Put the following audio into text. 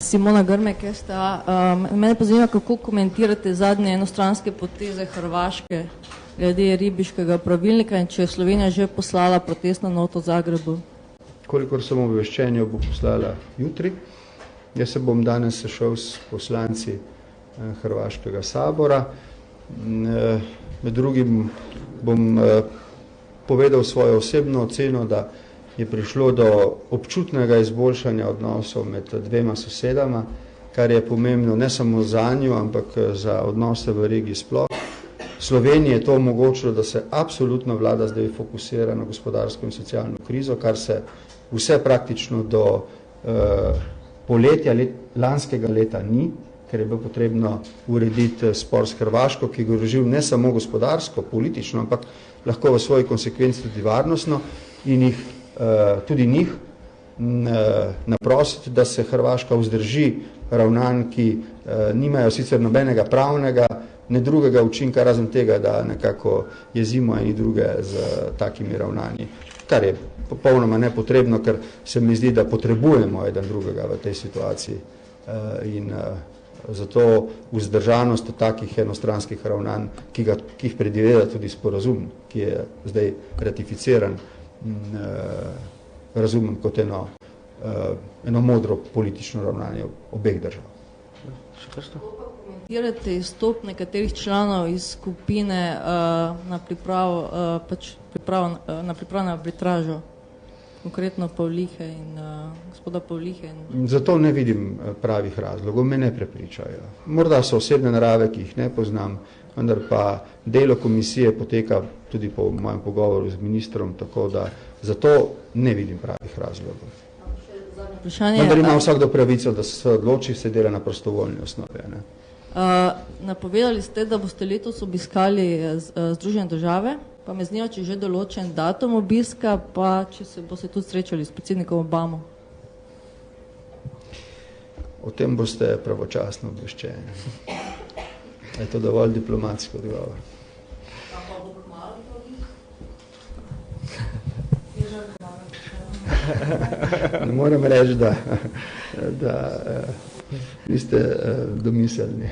Simona Grmek, STA. Mene pa zanima, kako komentirate zadnje enostranske poteze Hrvaške glede ribiškega pravilnika in če je Slovenija že poslala protestno noto Zagrebu? Kolikor sem obveščen, jo bo poslala jutri. Jaz se bom danes sešel s poslanci Hrvaškega sabora. Med drugim bom povedal svojo osebno oceno, da je prišlo do občutnega izboljšanja odnosov med dvema sosedama, kar je pomembno ne samo za njo, ampak za odnose v regiji sploh. Sloveniji je to omogočilo, da se absolutno vlada zdaj fokusira na gospodarsko in socialno krizo, kar se vse praktično do poletja lanskega leta ni, ker je bilo potrebno urediti spor s Hrvaško, ki je grozil ne samo gospodarsko, politično, ampak lahko v svoji konsekvenci tudi varnostno in jih tudi njih naprositi, da se Hrvaška vzdrži ravnanj, ki nimajo sicer nobenega pravnega, ne drugega učinka, razen tega, da nekako jezimo eni druge z takimi ravnanji, kar je popolnoma nepotrebno, ker se mi zdi, da potrebujemo eden drugega v tej situaciji in zato vzdržanost takih enostranskih ravnanj, ki jih predvideva tudi sporazum, ki je zdaj ratificiran, razumem kot eno modro politično ravnanje obeh držav. Komentirate izstop nekaterih članov iz skupine na pripravo na arbitražo, konkretno Pavlihe in gospoda Pavlihe? Zato ne vidim pravih razlogov, me ne prepričajo. Morda so osebne narave, ki jih ne poznam, vendar pa delo komisije poteka tudi po mojem pogovoru z ministrom, tako da zato ne vidim pravih razlogov. Vendar ima vsakdo pravico, da se odloči, se dela na prostovoljni osnovi. Napovedali ste, da boste letos obiskali Združene države, pa me zanima, če je že določen datum obiska, pa če se boste tudi srečali s predsednikom Obamo. O tem boste pravočasno obveščeni. Je to dovolj diplomatski odgovor. Ne moram reči, da niste domiselni.